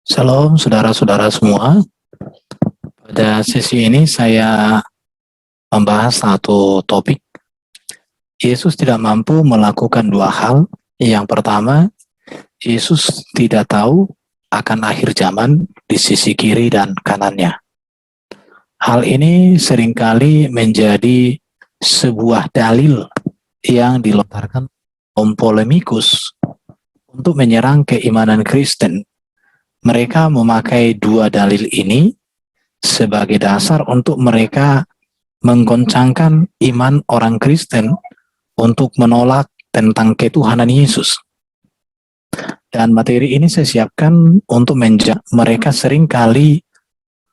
Shalom saudara-saudara semua. Pada sesi ini saya membahas satu topik. Yesus tidak mampu melakukan dua hal. Yang pertama, Yesus tidak tahu akan akhir zaman di sisi kiri dan kanannya. Hal ini seringkali menjadi sebuah dalil yang dilontarkan kaum polemikus untuk menyerang keimanan Kristen. Mereka memakai dua dalil ini sebagai dasar untuk mereka menggoncangkan iman orang Kristen untuk menolak tentang ketuhanan Yesus. Dan materi ini saya siapkan untuk mereka seringkali,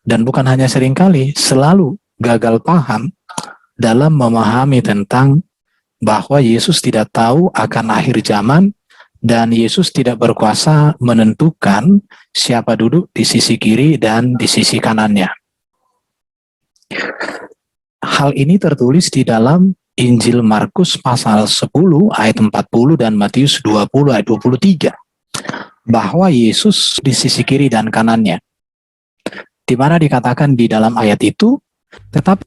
dan bukan hanya seringkali, selalu gagal paham dalam memahami tentang bahwa Yesus tidak tahu akan akhir zaman dan Yesus tidak berkuasa menentukan siapa duduk di sisi kiri dan di sisi kanannya. Hal ini tertulis di dalam Injil Markus pasal 10 ayat 40 dan Matius 20 ayat 23. Bahwa Yesus di sisi kiri dan kanannya. Di mana dikatakan di dalam ayat itu, tetapi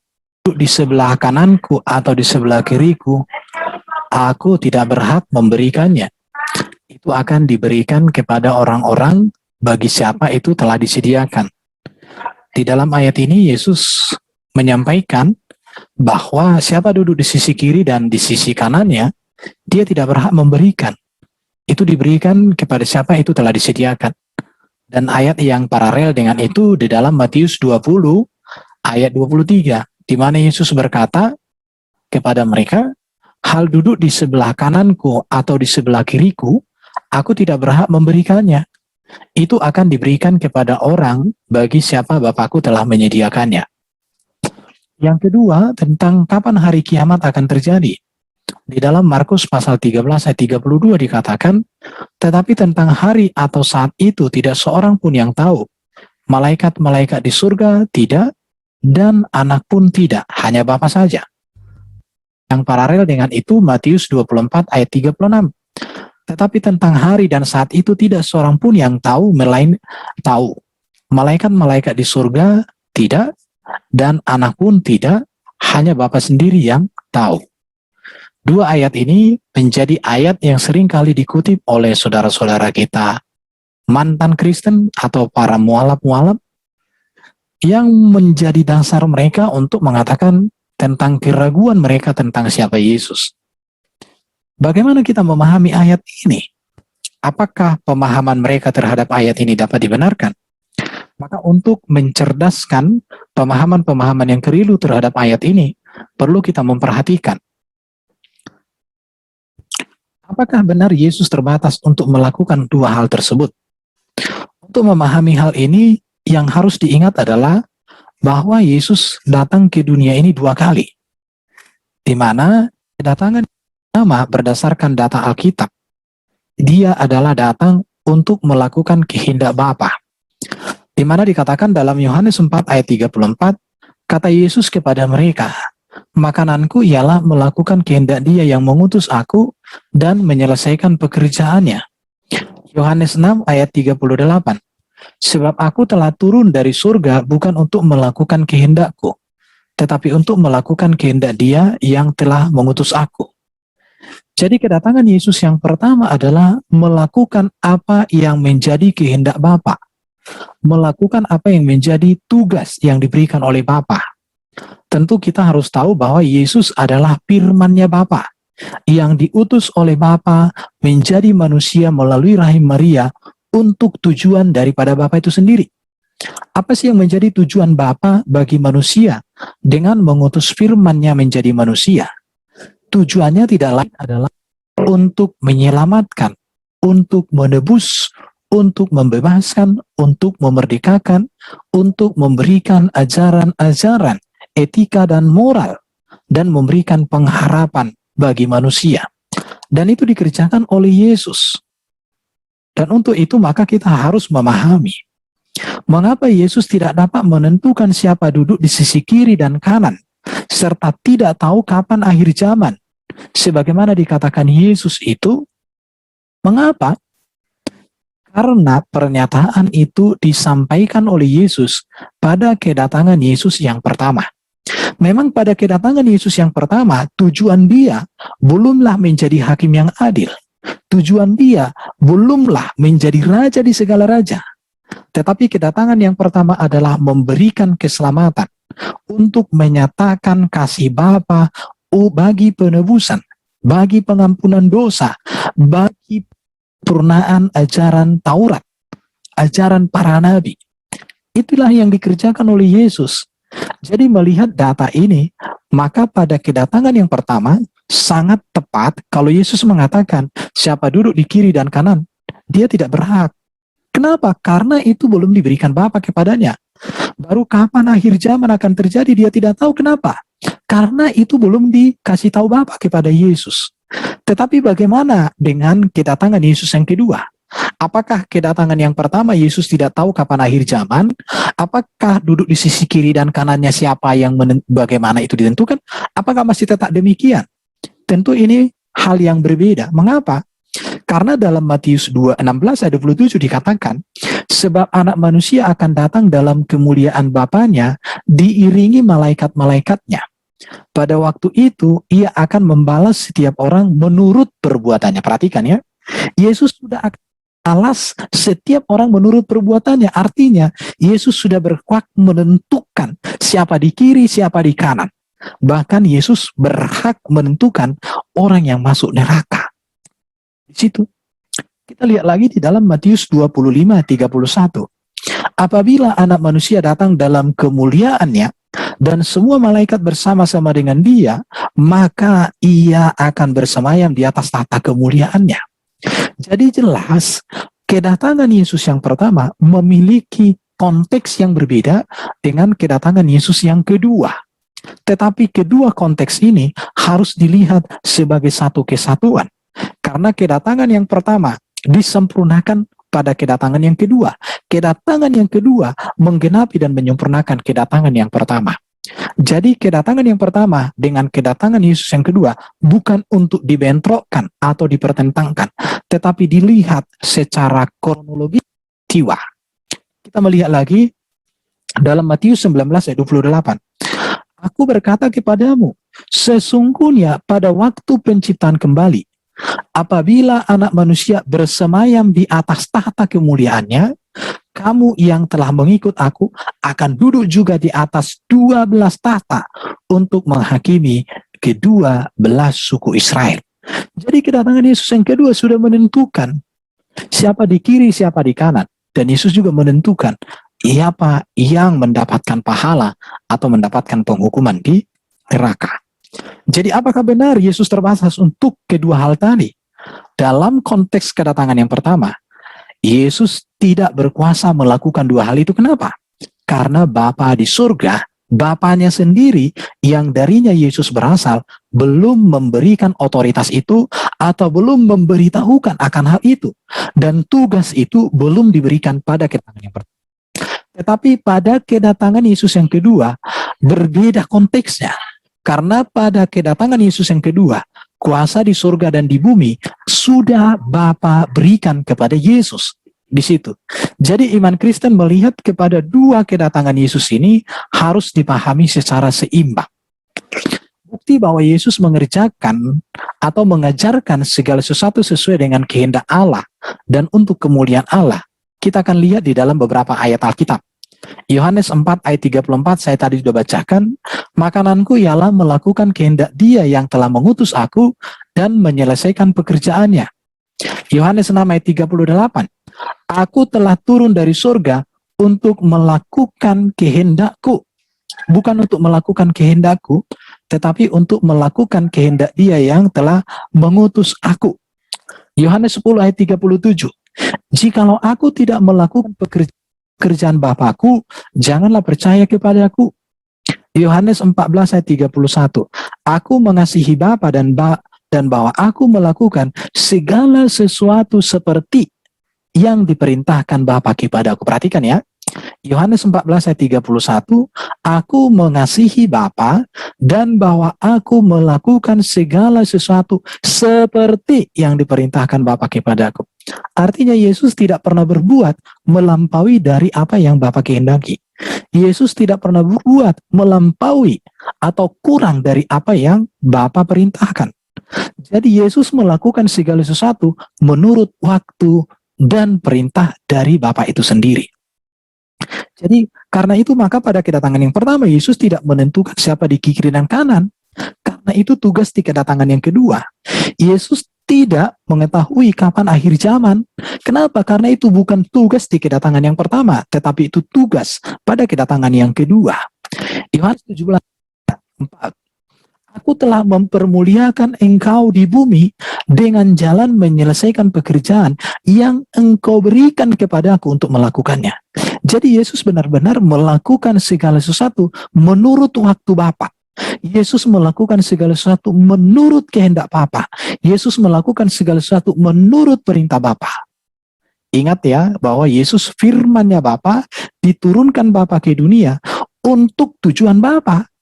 di sebelah kananku atau di sebelah kiriku, aku tidak berhak memberikannya. Itu akan diberikan kepada orang-orang bagi siapa itu telah disediakan. Di dalam ayat ini Yesus menyampaikan bahwa siapa duduk di sisi kiri dan di sisi kanannya, dia tidak berhak memberikan. Itu diberikan kepada siapa itu telah disediakan. Dan ayat yang paralel dengan itu di dalam Matius 20 ayat 23, di mana Yesus berkata kepada mereka, hal duduk di sebelah kananku atau di sebelah kiriku, aku tidak berhak memberikannya. Itu akan diberikan kepada orang bagi siapa Bapakku telah menyediakannya. Yang kedua, tentang kapan hari kiamat akan terjadi. Di dalam Markus pasal 13 ayat 32 dikatakan, tetapi tentang hari atau saat itu tidak seorang pun yang tahu. Malaikat-malaikat di surga tidak, dan anak pun tidak, hanya Bapa saja. Yang paralel dengan itu Matius 24 ayat 36. Tetapi tentang hari dan saat itu tidak seorang pun yang tahu, melain tahu. Malaikat-malaikat di surga tidak, dan anak pun tidak, hanya Bapa sendiri yang tahu. Dua ayat ini menjadi ayat yang sering kali dikutip oleh saudara-saudara kita mantan Kristen atau para mualaf-mualaf yang menjadi dasar mereka untuk mengatakan tentang keraguan mereka tentang siapa Yesus. Bagaimana kita memahami ayat ini? Apakah pemahaman mereka terhadap ayat ini dapat dibenarkan? Maka untuk mencerdaskan pemahaman-pemahaman yang keliru terhadap ayat ini, perlu kita memperhatikan. Apakah benar Yesus terbatas untuk melakukan dua hal tersebut? Untuk memahami hal ini, yang harus diingat adalah bahwa Yesus datang ke dunia ini dua kali. Di mana kedatangan pertama berdasarkan data Alkitab, dia adalah datang untuk melakukan kehendak Bapa. Di mana dikatakan dalam Yohanes 4 ayat 34, kata Yesus kepada mereka, makananku ialah melakukan kehendak Dia yang mengutus aku dan menyelesaikan pekerjaannya. Yohanes 6 ayat 38, sebab aku telah turun dari surga bukan untuk melakukan kehendakku, tetapi untuk melakukan kehendak Dia yang telah mengutus aku. Jadi kedatangan Yesus yang pertama adalah melakukan apa yang menjadi kehendak Bapa. Melakukan apa yang menjadi tugas yang diberikan oleh Bapa. Tentu kita harus tahu bahwa Yesus adalah firman-Nya Bapa yang diutus oleh Bapa menjadi manusia melalui rahim Maria untuk tujuan daripada Bapa itu sendiri. Apa sih yang menjadi tujuan Bapa bagi manusia dengan mengutus firman-Nya menjadi manusia? Tujuannya tidak lain adalah untuk menyelamatkan, untuk menebus, untuk membebaskan, untuk memerdekakan, untuk memberikan ajaran-ajaran etika dan moral, dan memberikan pengharapan bagi manusia. Dan itu dikerjakan oleh Yesus. Dan untuk itu maka kita harus memahami mengapa Yesus tidak dapat menentukan siapa duduk di sisi kiri dan kanan, serta tidak tahu kapan akhir zaman. Sebagaimana dikatakan Yesus itu, mengapa? Karena pernyataan itu disampaikan oleh Yesus pada kedatangan Yesus yang pertama. Memang pada kedatangan Yesus yang pertama, tujuan dia belumlah menjadi hakim yang adil. Tujuan dia belumlah menjadi raja di segala raja. Tetapi kedatangan yang pertama adalah memberikan keselamatan untuk menyatakan kasih Bapa bagi penebusan, bagi pengampunan dosa, bagi purnaan ajaran Taurat, ajaran para nabi. Itulah yang dikerjakan oleh Yesus. Jadi melihat data ini, maka pada kedatangan yang pertama sangat tepat kalau Yesus mengatakan siapa duduk di kiri dan kanan, dia tidak berhak. Kenapa? Karena itu belum diberikan Bapa kepadanya. Baru kapan akhir zaman akan terjadi dia tidak tahu. Kenapa? Karena itu belum dikasih tahu Bapa kepada Yesus. Tetapi bagaimana dengan kedatangan Yesus yang kedua? Apakah kedatangan yang pertama Yesus tidak tahu kapan akhir zaman? Apakah duduk di sisi kiri dan kanannya siapa yang bagaimana itu ditentukan? Apakah masih tetap demikian? Tentu ini hal yang berbeda. Mengapa? Karena dalam Matius 2:16 ayat 27 dikatakan, sebab anak manusia akan datang dalam kemuliaan Bapanya diiringi malaikat-malaikatnya. Pada waktu itu ia akan membalas setiap orang menurut perbuatannya. Perhatikan ya, Yesus sudah akan alas setiap orang menurut perbuatannya. Artinya Yesus sudah berhak menentukan siapa di kiri, siapa di kanan. Bahkan Yesus berhak menentukan orang yang masuk neraka. Di situ kita lihat lagi di dalam Matius 25:31. Apabila anak manusia datang dalam kemuliaannya dan semua malaikat bersama-sama dengan dia, maka ia akan bersemayam di atas tahta kemuliaannya. Jadi jelas kedatangan Yesus yang pertama memiliki konteks yang berbeda dengan kedatangan Yesus yang kedua. Tetapi kedua konteks ini harus dilihat sebagai satu kesatuan. Karena kedatangan yang pertama disempurnakan pada kedatangan yang kedua. Kedatangan yang kedua menggenapi dan menyempurnakan kedatangan yang pertama. Jadi kedatangan yang pertama dengan kedatangan Yesus yang kedua bukan untuk dibentrokkan atau dipertentangkan, tetapi dilihat secara kronologi jiwa. Kita melihat lagi dalam Matius 19 ayat 28. Aku berkata kepadamu, sesungguhnya pada waktu penciptaan kembali, apabila anak manusia bersemayam di atas tahta kemuliaannya, kamu yang telah mengikut aku akan duduk juga di atas 12 tahta untuk menghakimi kedua belas suku Israel. Jadi kedatangan Yesus yang kedua sudah menentukan siapa di kiri, siapa di kanan. Dan Yesus juga menentukan siapa yang mendapatkan pahala atau mendapatkan penghukuman di neraka. Jadi apakah benar Yesus terbatas untuk kedua hal tadi? Dalam konteks kedatangan yang pertama, Yesus tidak berkuasa melakukan dua hal itu. Kenapa? Karena Bapa di surga, Bapanya sendiri yang darinya Yesus berasal, belum memberikan otoritas itu atau belum memberitahukan akan hal itu. Dan tugas itu belum diberikan pada kedatangan yang pertama. Tetapi pada kedatangan Yesus yang kedua, berbeda konteksnya. Karena pada kedatangan Yesus yang kedua, kuasa di surga dan di bumi sudah Bapa berikan kepada Yesus di situ. Jadi iman Kristen melihat kepada dua kedatangan Yesus ini harus dipahami secara seimbang. Bukti bahwa Yesus mengerjakan atau mengajarkan segala sesuatu sesuai dengan kehendak Allah dan untuk kemuliaan Allah, kita akan lihat di dalam beberapa ayat Alkitab. Yohanes 4 ayat 34 saya tadi sudah bacakan, makananku ialah melakukan kehendak Dia yang telah mengutus aku dan menyelesaikan pekerjaannya. Yohanes 6 ayat 38, aku telah turun dari surga untuk melakukan kehendakku, bukan untuk melakukan kehendakku, tetapi untuk melakukan kehendak Dia yang telah mengutus aku. Yohanes 10 ayat 37, jikalau aku tidak melakukan pekerjaan Bapakku, janganlah percaya kepadaku. Yohanes 14 ayat 31, aku mengasihi Bapa dan bahwa aku melakukan segala sesuatu seperti yang diperintahkan Bapa kepadaku. Perhatikan ya, Yohanes 14 ayat 31, aku mengasihi Bapa dan bahwa aku melakukan segala sesuatu seperti yang diperintahkan Bapa kepadaku. Artinya Yesus tidak pernah berbuat melampaui dari apa yang Bapa kehendaki. Yesus tidak pernah berbuat melampaui atau kurang dari apa yang Bapa perintahkan. Jadi Yesus melakukan segala sesuatu menurut waktu dan perintah dari Bapa itu sendiri. Jadi karena itu maka pada kedatangan yang pertama Yesus tidak menentukan siapa di kiri dan kanan. Karena itu tugas di kedatangan yang kedua. Yesus tidak mengetahui kapan akhir zaman. Kenapa? Karena itu bukan tugas di kedatangan yang pertama, tetapi itu tugas pada kedatangan yang kedua. Yohanes 17:4. Aku telah mempermuliakan engkau di bumi dengan jalan menyelesaikan pekerjaan yang engkau berikan kepadaku untuk melakukannya. Jadi Yesus benar-benar melakukan segala sesuatu menurut waktu Bapa. Yesus melakukan segala sesuatu menurut kehendak Bapa. Yesus melakukan segala sesuatu menurut perintah Bapa. Ingat ya bahwa Yesus firman-Nya Bapa diturunkan Bapa ke dunia untuk tujuan Bapa.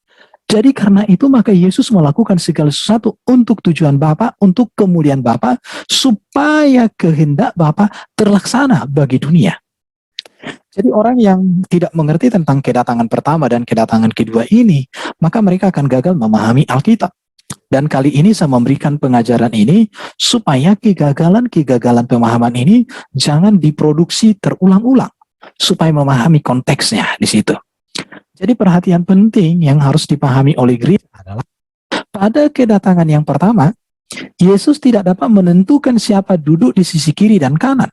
Jadi karena itu maka Yesus melakukan segala sesuatu untuk tujuan Bapa, untuk kemuliaan Bapa, supaya kehendak Bapa terlaksana bagi dunia. Jadi orang yang tidak mengerti tentang kedatangan pertama dan kedatangan kedua ini, maka mereka akan gagal memahami Alkitab. Dan kali ini saya memberikan pengajaran ini supaya kegagalan pemahaman ini jangan diproduksi terulang-ulang, supaya memahami konteksnya di situ. Jadi perhatian penting yang harus dipahami oleh gereja adalah pada kedatangan yang pertama, Yesus tidak dapat menentukan siapa duduk di sisi kiri dan kanan.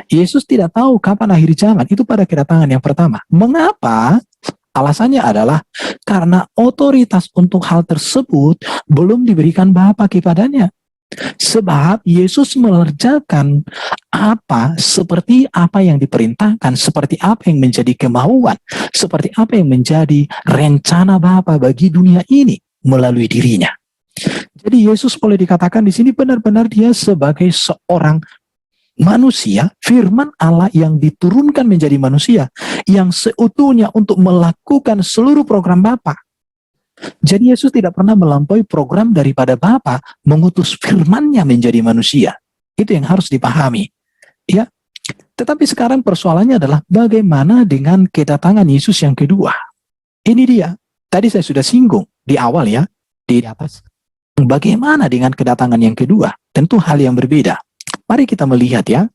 Yesus tidak tahu kapan akhir zaman, itu pada kedatangan yang pertama. Mengapa? Alasannya adalah karena otoritas untuk hal tersebut belum diberikan Bapa kepadanya. Sebab Yesus mengerjakan seperti apa yang diperintahkan, seperti apa yang menjadi kemauan, seperti apa yang menjadi rencana Bapa bagi dunia ini melalui dirinya. Jadi Yesus boleh dikatakan di sini benar-benar dia sebagai seorang manusia, firman Allah yang diturunkan menjadi manusia, yang seutuhnya untuk melakukan seluruh program Bapa. Jadi Yesus tidak pernah melampaui program daripada Bapa mengutus firman-Nya menjadi manusia. Itu yang harus dipahami. Ya. Tetapi sekarang persoalannya adalah bagaimana dengan kedatangan Yesus yang kedua. Ini dia. Tadi saya sudah singgung di awal ya, di atas. Bagaimana dengan kedatangan yang kedua? Tentu hal yang berbeda. Mari kita melihat ya.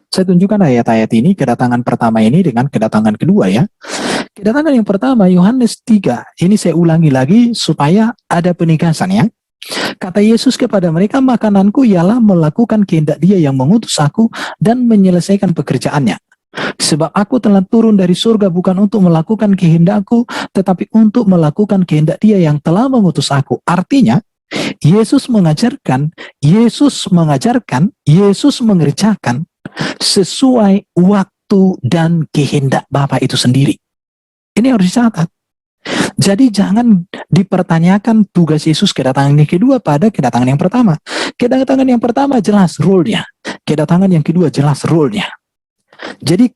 Saya tunjukkan ayat-ayat ini, kedatangan pertama ini dengan kedatangan kedua ya. Kedatangan yang pertama, Yohanes 3. Ini saya ulangi lagi supaya ada penegasan ya. Kata Yesus kepada mereka, makananku ialah melakukan kehendak Dia yang mengutus aku dan menyelesaikan pekerjaannya. Sebab aku telah turun dari surga bukan untuk melakukan kehendakku, tetapi untuk melakukan kehendak Dia yang telah mengutus aku. Artinya, Yesus mengajarkan, Yesus mengerjakan sesuai waktu dan kehendak Bapa itu sendiri. Ini harus dicatat. Jadi jangan dipertanyakan tugas Yesus kedatangan yang kedua pada kedatangan yang pertama. Kedatangan yang pertama jelas role-nya. Kedatangan yang kedua jelas role-nya. Jadi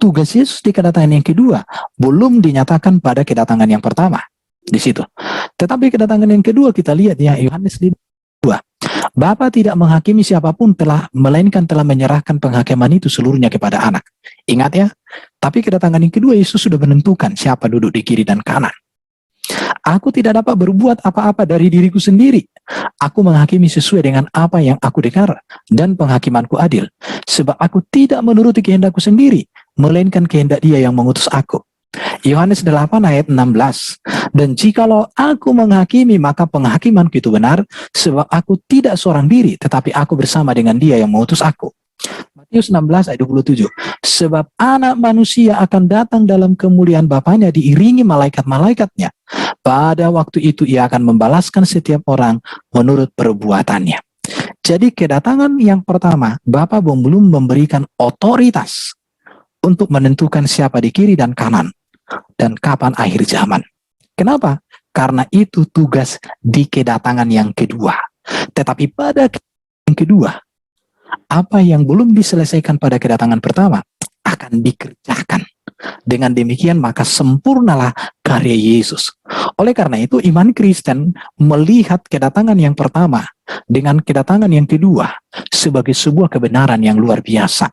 tugas Yesus di kedatangan yang kedua belum dinyatakan pada kedatangan yang pertama. Di situ. Tetapi kedatangan yang kedua kita lihat ya, Yohanes 5. Bapa tidak menghakimi siapapun melainkan telah menyerahkan penghakiman itu seluruhnya kepada anak. Ingat ya, tapi kedatangan yang kedua Yesus sudah menentukan siapa duduk di kiri dan kanan. Aku tidak dapat berbuat apa-apa dari diriku sendiri. Aku menghakimi sesuai dengan apa yang aku dengar dan penghakimanku adil. Sebab aku tidak menuruti kehendakku sendiri, melainkan kehendak Dia yang mengutus aku. Yohanes 8 ayat 16. Dan jikalau aku menghakimi, maka penghakimanku itu benar, sebab aku tidak seorang diri, tetapi aku bersama dengan Dia yang mengutus aku. Matius 16 ayat 27. Sebab anak manusia akan datang dalam kemuliaan Bapanya diiringi malaikat-malaikatnya. Pada waktu itu Ia akan membalaskan setiap orang menurut perbuatannya. Jadi kedatangan yang pertama, Bapa belum memberikan otoritas untuk menentukan siapa di kiri dan kanan dan kapan akhir zaman. Kenapa? Karena itu tugas di kedatangan yang kedua. Tetapi pada yang kedua, apa yang belum diselesaikan pada kedatangan pertama akan dikerjakan Dengan demikian maka sempurnalah karya Yesus. Oleh karena itu iman Kristen melihat kedatangan yang pertama dengan kedatangan yang kedua sebagai sebuah kebenaran yang luar biasa.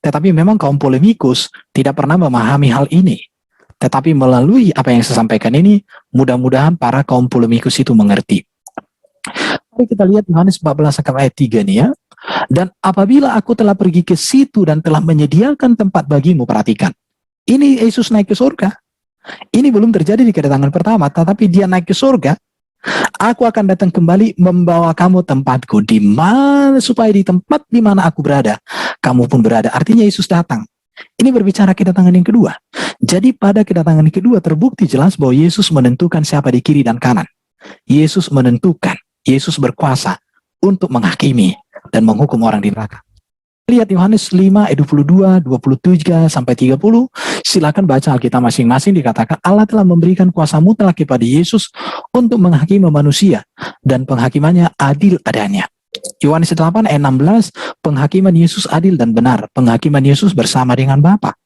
Tetapi memang kaum polemikus tidak pernah memahami hal ini. Tetapi melalui apa yang saya sampaikan ini, mudah-mudahan para kaum polemikus itu mengerti. Mari kita lihat Yohanes 14 ayat 3 nih ya. Dan apabila aku telah pergi ke situ dan telah menyediakan tempat bagimu, perhatikan. Ini Yesus naik ke surga. Ini belum terjadi di kedatangan pertama, tetapi dia naik ke surga. Aku akan datang kembali membawa kamu tempatku, di mana supaya di tempat di mana aku berada, kamu pun berada. Artinya Yesus datang. Ini berbicara kedatangan yang kedua. Jadi pada kedatangan yang kedua terbukti jelas bahwa Yesus menentukan siapa di kiri dan kanan. Yesus menentukan, Yesus berkuasa untuk menghakimi dan menghukum orang di neraka. Lihat Yohanes 5 ayat 22, 23 sampai 30. Silakan baca Alkitab masing-masing. Dikatakan Allah telah memberikan kuasa mutlak kepada Yesus untuk menghakimi manusia dan penghakimannya adil adanya. Yohanes 8 ayat 16, penghakiman Yesus adil dan benar. Penghakiman Yesus bersama dengan Bapa.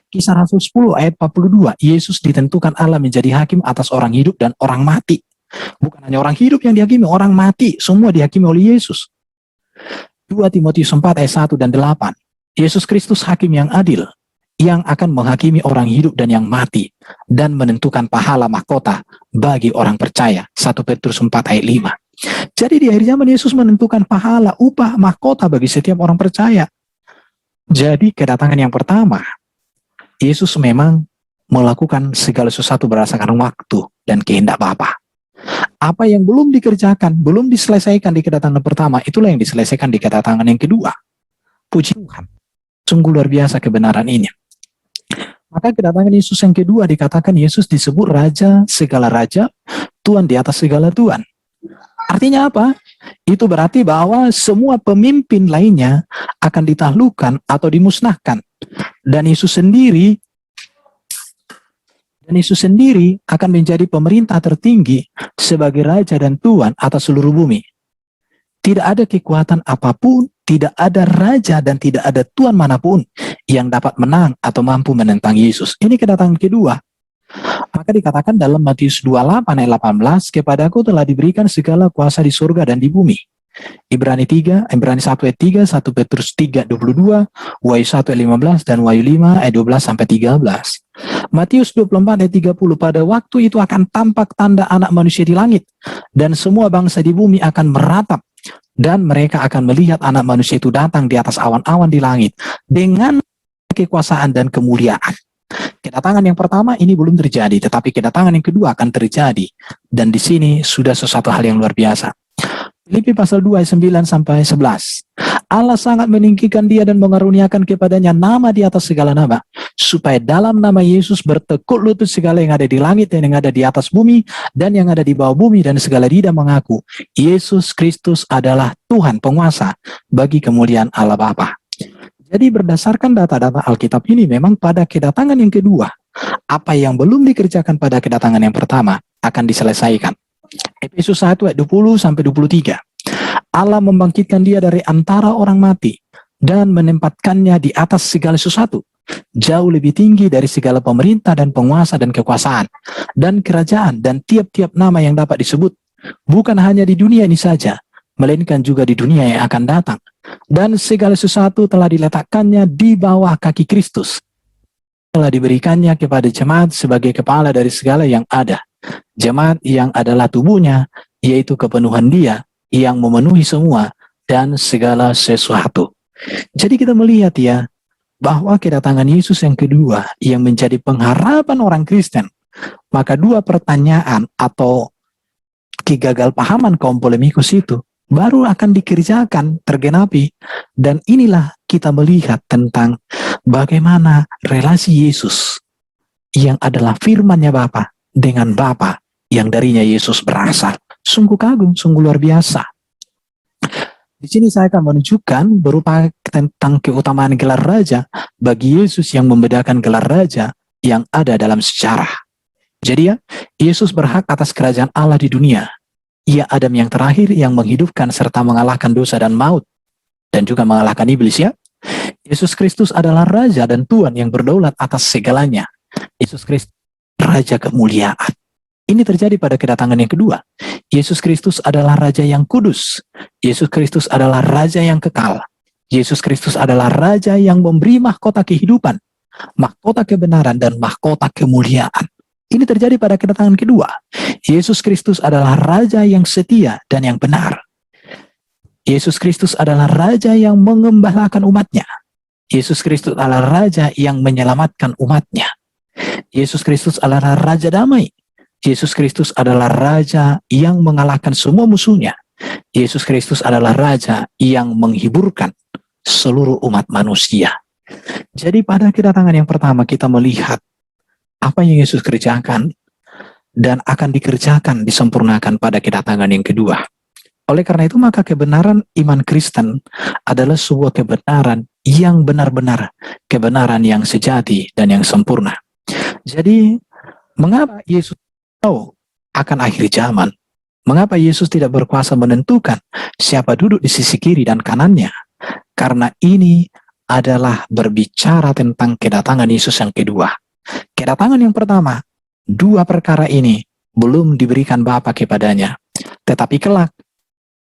Kisah Rasul 10 ayat 42, Yesus ditentukan Allah menjadi hakim atas orang hidup dan orang mati. Bukan hanya orang hidup yang dihakimi, orang mati semua dihakimi oleh Yesus. 2 Timotius 4 ayat 1 dan 8, Yesus Kristus hakim yang adil, yang akan menghakimi orang hidup dan yang mati, dan menentukan pahala mahkota bagi orang percaya. 1 Petrus 4 ayat 5. Jadi di akhir zaman Yesus menentukan pahala, upah, mahkota bagi setiap orang percaya. Jadi kedatangan yang pertama, Yesus memang melakukan segala sesuatu berdasarkan waktu dan kehendak Bapa. Apa yang belum dikerjakan, belum diselesaikan di kedatangan pertama, itulah yang diselesaikan di kedatangan yang kedua. Puji Tuhan. Sungguh luar biasa kebenaran ini. Maka kedatangan Yesus yang kedua dikatakan Yesus disebut Raja segala Raja, Tuhan di atas segala Tuhan. Artinya apa? Itu berarti bahwa semua pemimpin lainnya akan ditaklukkan atau dimusnahkan. Dan Yesus sendiri akan menjadi pemerintah tertinggi sebagai Raja dan Tuhan atas seluruh bumi. Tidak ada kekuatan apapun, tidak ada Raja dan tidak ada Tuhan manapun yang dapat menang atau mampu menentang Yesus. Ini kedatangan kedua. Maka dikatakan dalam Matius 28 ayat 18, kepadaku telah diberikan segala kuasa di surga dan di bumi. Ibrani 1 ayat 3, 1 Petrus 3 22, Wahyu 1 ayat 15 dan Wahyu 5 ayat 12 sampai 13. Matius 24 ayat 30, pada waktu itu akan tampak tanda anak manusia di langit dan semua bangsa di bumi akan meratap dan mereka akan melihat anak manusia itu datang di atas awan-awan di langit dengan kekuasaan dan kemuliaan. Kedatangan yang pertama ini belum terjadi, tetapi kedatangan yang kedua akan terjadi, dan di sini sudah sesuatu hal yang luar biasa. Filipi pasal 2 ayat 9 sampai 11. Allah sangat meninggikan dia dan mengaruniakan kepadanya nama di atas segala nama, supaya dalam nama Yesus bertekuk lutut segala yang ada di langit dan yang ada di atas bumi dan yang ada di bawah bumi, dan segala lidah mengaku Yesus Kristus adalah Tuhan penguasa bagi kemuliaan Allah Bapa. Jadi berdasarkan data-data Alkitab ini memang pada kedatangan yang kedua, apa yang belum dikerjakan pada kedatangan yang pertama akan diselesaikan. Efesus 1 ayat 20 sampai 23. Allah membangkitkan dia dari antara orang mati dan menempatkannya di atas segala sesuatu, jauh lebih tinggi dari segala pemerintah dan penguasa dan kekuasaan dan kerajaan dan tiap-tiap nama yang dapat disebut, bukan hanya di dunia ini saja, melainkan juga di dunia yang akan datang. Dan segala sesuatu telah diletakkannya di bawah kaki Kristus. Telah diberikannya kepada jemaat sebagai kepala dari segala yang ada. Jemaat yang adalah tubuhnya, yaitu kepenuhan dia yang memenuhi semua dan segala sesuatu. Jadi kita melihat ya, bahwa kedatangan Yesus yang kedua yang menjadi pengharapan orang Kristen, maka dua pertanyaan atau kegagalpahaman kaum polemikus itu baru akan dikerjakan, tergenapi. Dan inilah kita melihat tentang bagaimana relasi Yesus yang adalah firman-Nya Bapa dengan Bapa yang darinya Yesus berasal. Sungguh kagum, sungguh luar biasa. Di sini saya akan menunjukkan berupa tentang keutamaan gelar raja bagi Yesus yang membedakan gelar raja yang ada dalam sejarah. Jadi ya, Yesus berhak atas kerajaan Allah di dunia. Ia Adam yang terakhir yang menghidupkan serta mengalahkan dosa dan maut dan juga mengalahkan iblis ya. Yesus Kristus adalah Raja dan Tuhan yang berdaulat atas segalanya. Yesus Kristus Raja kemuliaan. Ini terjadi pada kedatangan yang kedua. Yesus Kristus adalah Raja yang kudus. Yesus Kristus adalah Raja yang kekal. Yesus Kristus adalah Raja yang memberi mahkota kehidupan, mahkota kebenaran, dan mahkota kemuliaan. Ini terjadi pada kedatangan kedua. Yesus Kristus adalah Raja yang setia dan yang benar. Yesus Kristus adalah Raja yang mengembalakan umatnya. Yesus Kristus adalah Raja yang menyelamatkan umatnya. Yesus Kristus adalah Raja damai. Yesus Kristus adalah Raja yang mengalahkan semua musuhnya. Yesus Kristus adalah Raja yang menghiburkan seluruh umat manusia. Jadi pada kedatangan yang pertama kita melihat apa yang Yesus kerjakan dan akan dikerjakan, disempurnakan pada kedatangan yang kedua. Oleh karena itu maka kebenaran iman Kristen adalah sebuah kebenaran yang benar-benar, kebenaran yang sejati dan yang sempurna. Jadi mengapa Yesus tahu akan akhir zaman? Mengapa Yesus tidak berkuasa menentukan siapa duduk di sisi kiri dan kanannya? Karena ini adalah berbicara tentang kedatangan Yesus yang kedua. Kedatangan yang pertama, dua perkara ini belum diberikan Bapa kepadanya. Tetapi kelak,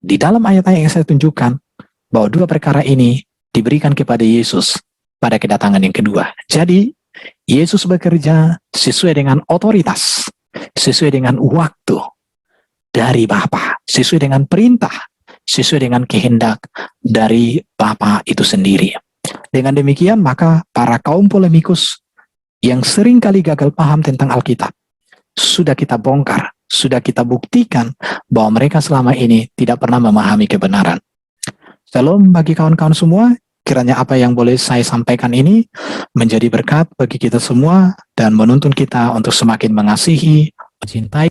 di dalam ayat-ayat yang saya tunjukkan, bahwa dua perkara ini diberikan kepada Yesus pada kedatangan yang kedua. Jadi, Yesus bekerja sesuai dengan otoritas, sesuai dengan waktu dari Bapa, sesuai dengan perintah, sesuai dengan kehendak dari Bapa itu sendiri. Dengan demikian, maka para kaum polemikus yang sering kali gagal paham tentang Alkitab, sudah kita bongkar, sudah kita buktikan bahwa mereka selama ini tidak pernah memahami kebenaran. Shalom bagi kawan-kawan semua, kiranya apa yang boleh saya sampaikan ini menjadi berkat bagi kita semua dan menuntun kita untuk semakin mengasihi, mencintai,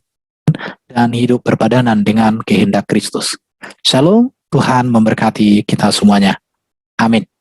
dan hidup berpadanan dengan kehendak Kristus. Shalom, Tuhan memberkati kita semuanya. Amin.